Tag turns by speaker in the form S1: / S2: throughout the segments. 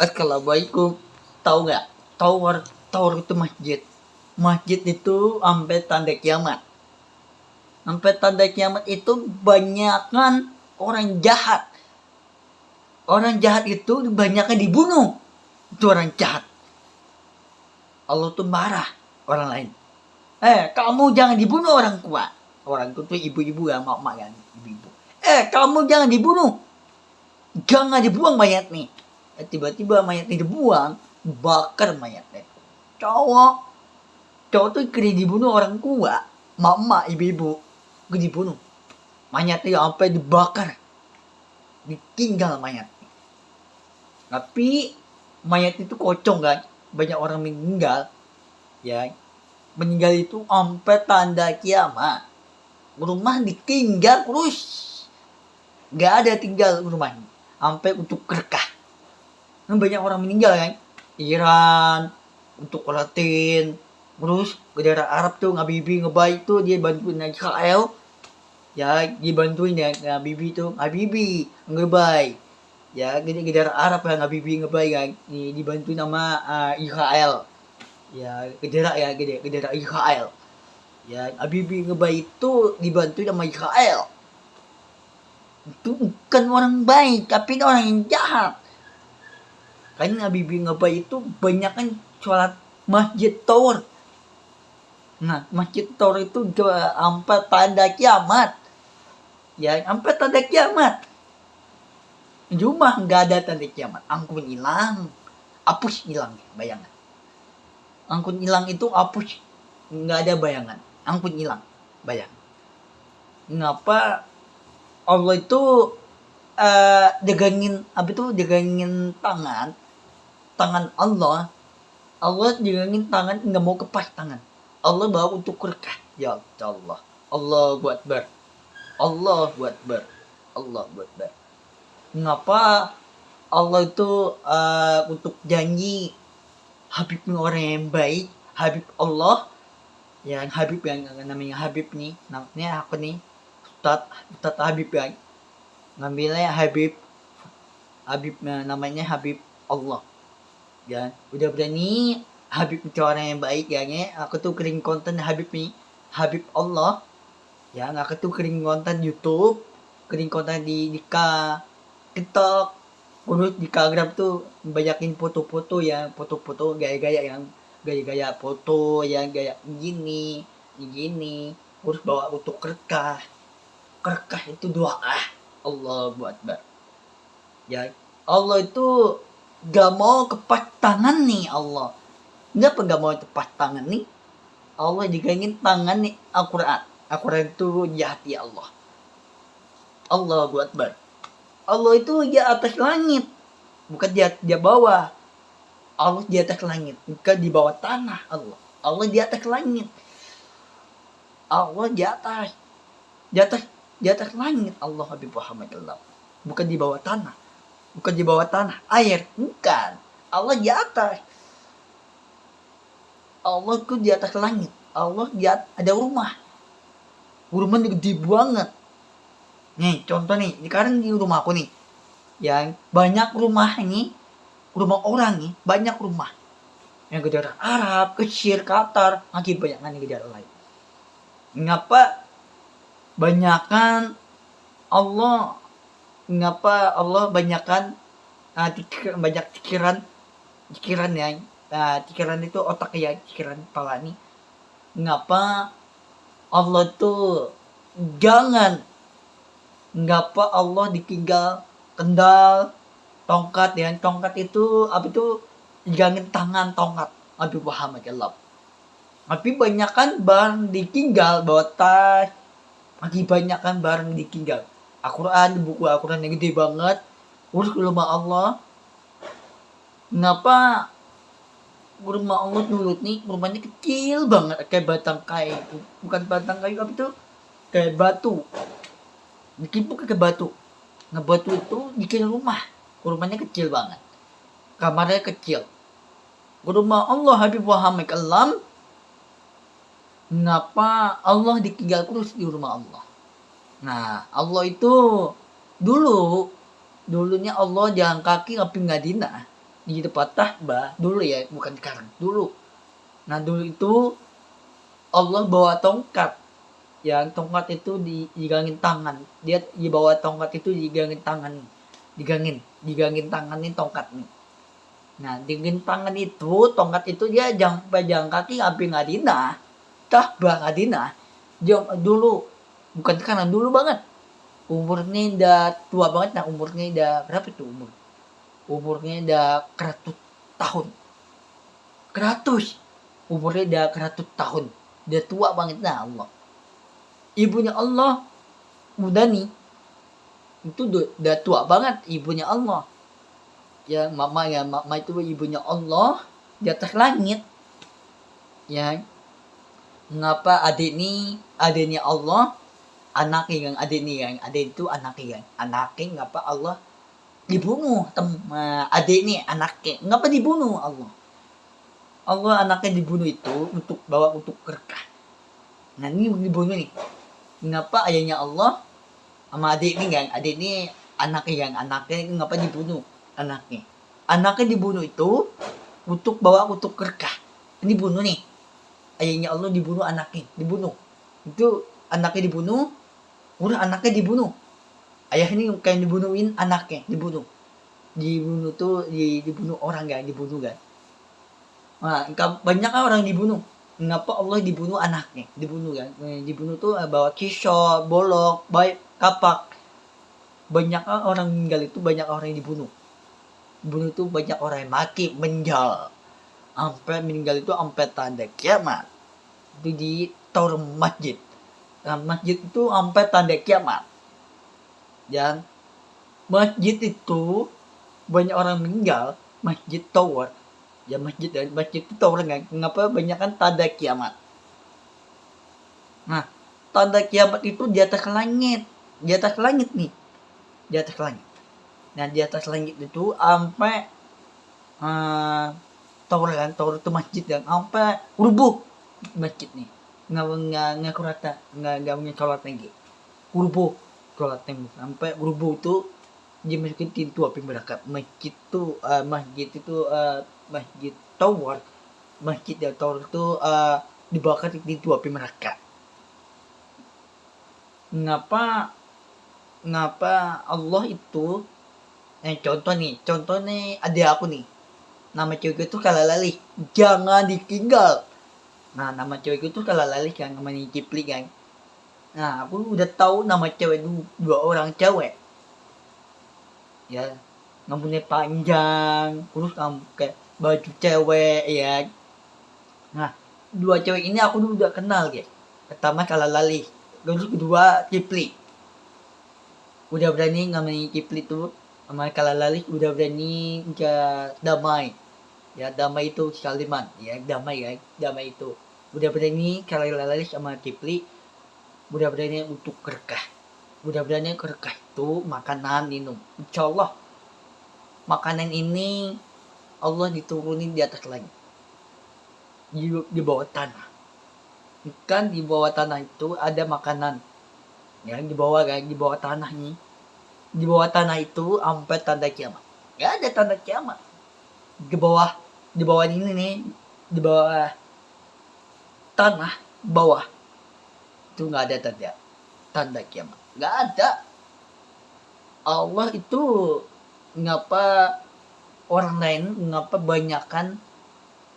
S1: Assalamualaikum. Tahu nggak? Tower, tower itu masjid. Masjid itu sampai tanda kiamat. Sampai tanda kiamat itu banyakan orang jahat. Orang jahat itu banyakan dibunuh. Itu orang jahat. Allah tuh marah orang lain. Kamu jangan dibunuh orang tua. Orang tua tuh ibu-ibu ya, mak-mak kan, ibu-ibu. Kamu jangan dibunuh. Jangan dibuang mayat nih. Tiba-tiba mayatnya dibuang, bakar mayatnya. Cowok tuh kena dibunuh orang tua, mak-mak, ibu-ibu, kena dibunuh. Mayatnya sampai dibakar, ditinggal mayat. Tapi mayat itu kocong kan, banyak orang meninggal, ya. Meninggal itu sampai tanda kiamat. Rumah ditinggal terus, nggak ada tinggal rumahnya, sampai untuk kerkah. Banyak orang meninggal kan, Iran, untuk Palestina, terus negara Arab tuh Habibie ngebaik tuh dia bantuin Israel, ya dibantuin ya Habibie tuh, Habibie ngebaik, ya negara Arab yang Habibie ngebaik kan, dibantuin sama Israel, ya negara Israel, ya Habibie ngebaik itu dibantuin sama Israel. Itu bukan orang baik, tapi orang yang jahat. Karena Habibie ngebaik itu banyak kan sholat masjid tower. Nah, masjid tower itu sampai tanda kiamat. Ya, sampai tanda kiamat. Cuma nggak ada tanda kiamat. Angkun hilang, hapus hilang, bayangan. Angkun hilang itu hapus, nggak ada bayangan. Angkun hilang, bayangan. Kenapa Allah itu jagangin tangan Allah jagangin tangan, nggak mau kepas tangan. Allah bawa untuk berkah. Ya Allah, Allahu Akbar, Allahu Akbar, Allahu Akbar. Mengapa Allah itu untuk janji Habibnya orang yang baik, Habib Allah, yang Habib yang namanya Habib nih, namanya aku nih, Ustadz Habib yang ngambilnya Habib namanya Habib Allah. Ya, udah berani Habib itu orang yang baik ya, aku tuh kering konten Habib nih, Habib Allah. Ya, aku tuh kering konten YouTube, kering konten di TikTok, terus di Instagram tuh banyakin foto-foto ya, foto-foto gaya-gaya foto yang gaya gini, terus bawa untuk kerkah itu doa. Allahu Akbar. Ya, Allah itu gak mau kepas tangan nih Allah. Kenapa gak mau kepas tangan nih? Allah juga ingin tangan nih Al-Quran. Al-Quran itu di hati Allah. Allahu Akbar. Allah itu di atas langit, bukan di bawah. Allah di atas langit, bukan di bawah tanah. Allah di atas langit. Allah di atas langit. Allah Habib Muhammad Allah. Bukan di bawah tanah. Bukan di bawah tanah, air, bukan. Allah di atas. Allah itu di atas langit. Allah ada rumah. Rumahnya gede banget. Nih, contoh nih, sekarang di rumahku nih. Yang banyak rumah ini, rumah orang nih, banyak rumah. Yang negara Arab, Mesir, Qatar, lagi banyak negara lain. Ngapa banyakan Allah banyakkan banyak pikiran ya, pikiran itu otak ya, pikiran kepala nih. Ngapa Allah tuh ngapa Allah ditinggal kendal tongkat ya, tongkat itu apa itu jangan tangan tongkat Habib Muhammad Allah. Tapi banyakkan barang ditinggal bawa tas, lagi banyakkan barang ditinggal. Al-Quran, buku Al-Quran yang gede banget. Urus rumah Allah. Kenapa rumah Allah dulu nih, rumahnya kecil banget, kayak batang kayu. Bukan batang kayu, apa itu? Kayak batu. Dikipuk ke batu. Nah, batu itu bikin rumah. Rumahnya kecil banget. Kamarnya kecil. Rumah Allah Habib Muhammad Allah. Kenapa Allah ditinggal terus di rumah Allah? Nah, Allah itu dulunya Allah jalan kaki ke Madinah. di depan Ka'bah dulu ya, bukan sekarang, dulu. Nah dulu itu Allah bawa tongkat, yang tongkat itu digangin tangan, dia dibawa tongkat itu digangin tangan, digangin tangan nih tongkat nih. Nah digangin tangan itu tongkat itu dia jangan kaki sampai Madinah, Ka'bah Madinah. Dia dulu, bukan sekarang, dulu banget. Umurnya udah tua banget. Nah umurnya udah berapa tuh umurnya udah 100 tahun, 100, umurnya udah 100 tahun, udah tua banget. Nah Allah, ibunya Allah udah nih, itu udah tua banget ibunya Allah ya. Mama itu ibunya Allah di atas langit ya. Ngapa adiknya Allah, anaknya yang adik itu anaknya ngapa Allah dibunuh, adik ini anaknya ngapa dibunuh Allah anaknya dibunuh itu untuk berkah. Nah ini dibunuh nih, ngapa ayahnya Allah sama adik ini anaknya ngapa dibunuh, anaknya dibunuh itu untuk berkah. Ini dibunuh nih, ayahnya Allah dibunuh, anaknya dibunuh, itu anaknya dibunuh, udah anaknya dibunuh, ayah ini kayak dibunuhin anaknya, dibunuh tuh dibunuh orang dibunuh. Nah, banyak orang dibunuh. Ngapa Allah dibunuh anaknya, dibunuh tuh bawa kisah, bolok, baik, kapak. Banyak orang meninggal itu, banyak orang yang dibunuh tuh banyak orang yang mati, meninggal, sampai meninggal itu sampai tanda kiamat. Itu di tower masjid. Nah, masjid itu sampai tanda kiamat. Dan masjid itu banyak orang meninggal, masjid tower ya, masjid itu tower ngapa banyak kan tanda kiamat. Nah tanda kiamat itu di atas langit nih, di atas langit. Nah di atas langit itu sampai tower itu masjid dan sampai rubuh masjid nih, nggak kurata, nggak punya sholat lagi, rubuh sholatnya sampai rubuh itu dimasukin pintu api neraka. Masjid tower itu dibakar pintu api neraka. Ngapa Allah itu contoh nih adik aku nih, nama cewek itu Kalalali, jangan ditinggal. Nah nama cewek itu Kalalali kan, namanya Kipli kan. Nah aku udah tahu nama cewek itu 2 orang cewek ya, rambutnya panjang, terus kayak baju cewek ya. Nah 2 cewek ini aku udah kenal guys. Pertama Kalalali, terus kedua Kipli. Udah berani namanya Kipli tuh sama Kalalali, udah berani damai ya, damai itu Kaliman ya, damai itu udah berani. Kalalali sama Kipli udah berani untuk berkah. Itu makanan, minum. Insyaallah makanan ini Allah diturunin di atas langit, di bawah tanah. Kan di bawah tanah itu ada makanan yang di bawah tanah nih. Di bawah tanah itu sampai tanda kiamat. Gak ada tanda kiamat. Di bawah ini nih, di bawah tanah bawah itu nggak ada tanda kiamat, nggak ada. Allah itu ngapa banyakan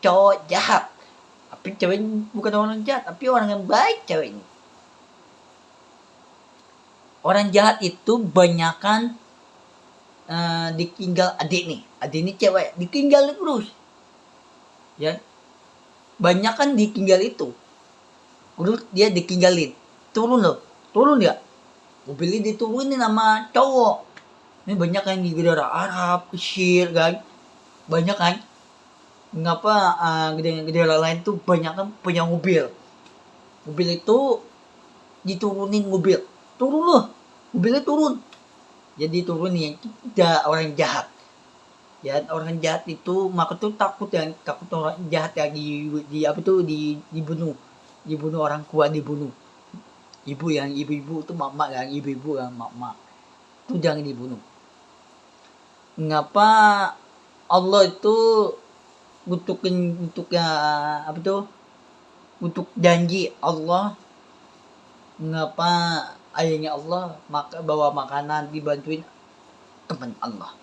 S1: cowok jahat, tapi cewek bukan orang jahat, tapi orang yang baik. Cewek ini orang jahat itu banyakan ditinggal adik ini cewek, ditinggal terus ya, banyakan ditinggal itu. Terus dia ditinggalin, turun ya, mobilnya diturunin sama cowok. Ini banyak kan di negara Arab, Mesir kan, banyak kan. Ngapa negara lain tuh banyak kan punya mobil itu diturunin, mobilnya turun. Jadi turun yang tidak orang jahat ya, orang jahat itu maka tuh takut orang jahat ya, dibunuh orang kuat, dibunuh ibu-ibu itu mama kan, ibu-ibu kan mama itu jangan dibunuh. Ngapa Allah itu untuk ya apa tuh? Untuk janji Allah ngapa ayahnya Allah bawa makanan dibantuin teman Allah.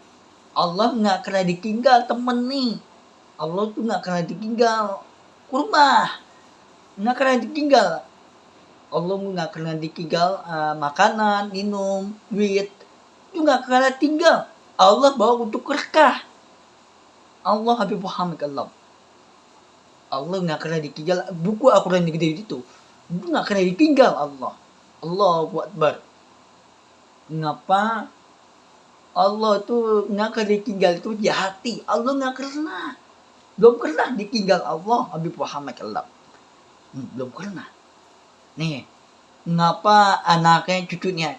S1: Allah nggak pernah ditinggal temen nih. Allah tuh nggak pernah ditinggal kurma, nggak pernah ditinggal. Allah nggak pernah ditinggal makanan, minum, duit, itu nggak pernah tinggal. Allah bawa untuk berkah. Allah Habib Muhammad Allah. Allah nggak pernah ditinggal. Buku Al-Quran yang gede itu nggak pernah ditinggal Allah. Allahu Akbar. Ngapa Allah tuh nggak pernah ditinggal itu di hati. Allah nggak pernah. Belum pernah ditinggal Allah Habib Muhammad Allah. Belum pernah. Nih, ngapa anaknya cucunya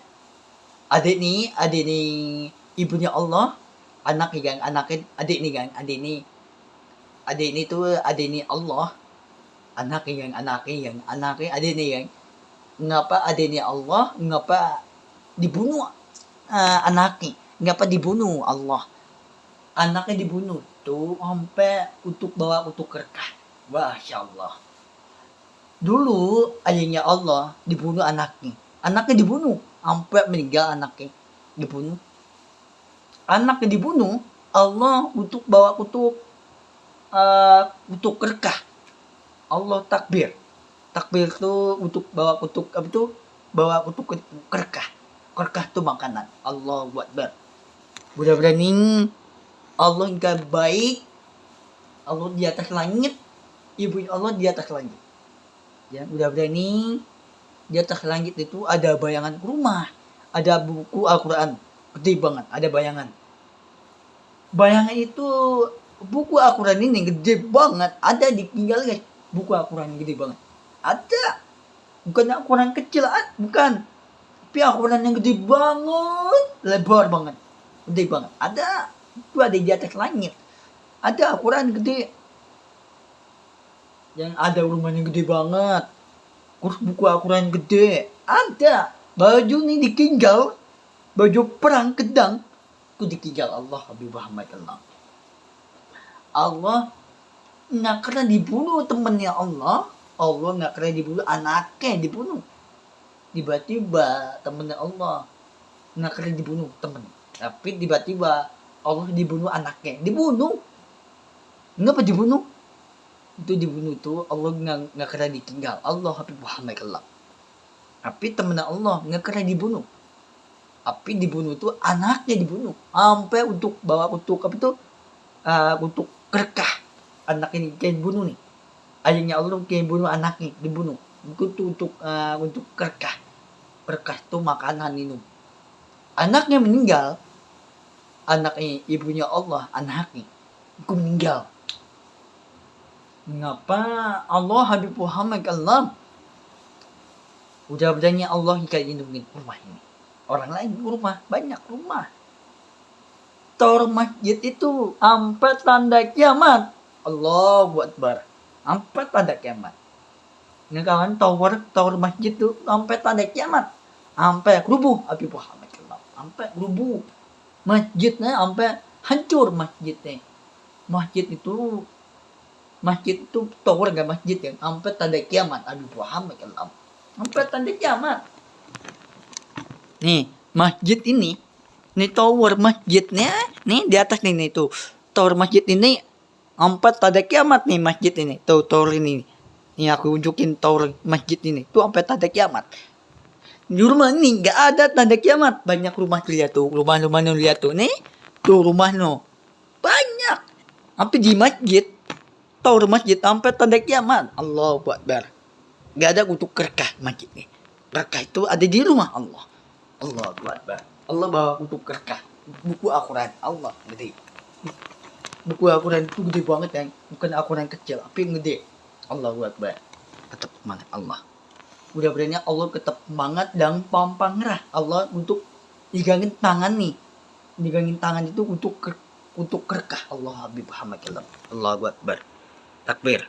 S1: adik nih ibunya Allah, adik ini tuh adik ini Allah, anaknya adik ini kan, ngapa adik ini Allah, ngapa dibunuh anaknya, ngapa dibunuh Allah, anaknya dibunuh tuh sampai untuk bawa untuk berkah, masya Allah. Dulu ayahnya Allah dibunuh anaknya dibunuh sampai meninggal, anaknya dibunuh Allah untuk bawa untuk berkah. Allah takbir itu untuk bawa untuk apa itu, bawa untuk berkah tuh makanan. Allah Akbar. Mudah-mudahan Allah yang baik, Allah di atas langit, ibunya Allah di atas langit. Ya, mudah-mudahan di atas langit itu ada bayangan rumah, ada buku Al-Quran gede banget, ada bayangan itu buku Al-Quran ini gede banget, ada ditinggal guys, buku Al-Quran gede banget ada, bukan Al-Quran kecil, bukan, tapi Al-Quran yang gede banget, lebar banget, gede banget, ada itu, ada di atas langit, ada Al-Quran gede yang ada rumahnya gede banget, terus buku Al-Quran gede ada, baju nih ditinggal, baju perang kedang itu ditinggal Allah Habib Muhammad Allah nggak pernah dibunuh temennya Allah nggak pernah dibunuh anaknya, dibunuh tiba-tiba temennya Allah nggak pernah dibunuh temen, tapi tiba-tiba Allah dibunuh anaknya, ngapa dibunuh? Itu dibunuh tuh Allah nggak kena ditinggal Allah Habib Muhammad Allah, tapi temennya Allah nggak kena dibunuh, tapi dibunuh tuh anaknya dibunuh sampai untuk bawa untuk apa tuh untuk berkah, anak ini kayak bunuh nih, ayahnya Allah kayak bunuh anaknya, dibunuh itu untuk berkah tuh makanan minum, anaknya meninggal, anaknya ibunya Allah, anaknya itu meninggal. Mengapa Allah Habib Muhammad Allah udah berani Allah kayak lindungin rumah ini, orang lain rumah, banyak rumah, tower masjid itu sampai tanda kiamat, Allahu Akbar, sampai tanda kiamat. Ini kawan, tower masjid itu sampai tanda kiamat, sampai rubuh Habib Muhammad Allah, sampai rubuh masjidnya, sampai hancur masjidnya. Masjid itu tower gak masjid kan, sampai tanda kiamat Habib Muhammad Allah, sampai tanda kiamat. Nih masjid ini, nih tower masjidnya, nih di atas nih tuh tower masjid ini sampai tanda kiamat nih masjid ini, tuh tower ini. Nih aku unjukin tower masjid ini, tuh sampai tanda kiamat. Di rumah ini nggak ada tanda kiamat, banyak rumah tuh lihat tuh, rumah-rumah nu lihat tuh nih, tuh rumah no banyak, tapi di masjid tower masjid sampai tanda kiamat, Allahu Akbar. Gak ada untuk berkah masjid nih. Berkah itu ada di rumah Allah. Allahu Akbar. Allah bawa untuk berkah. Buku Al-Quran Allah gede. Buku Al-Quran itu gede banget kan, bukan Al-Quran kecil, tapi gede. Allahu Akbar. Tetap semangat Allah. Mudah-mudahan Allah tetap semangat dan pampang ngerah Allah untuk digangin tangan nih. Digangin tangan itu untuk berkah Allah Habib Muhammad Allah. Allahu Akbar. Takbir.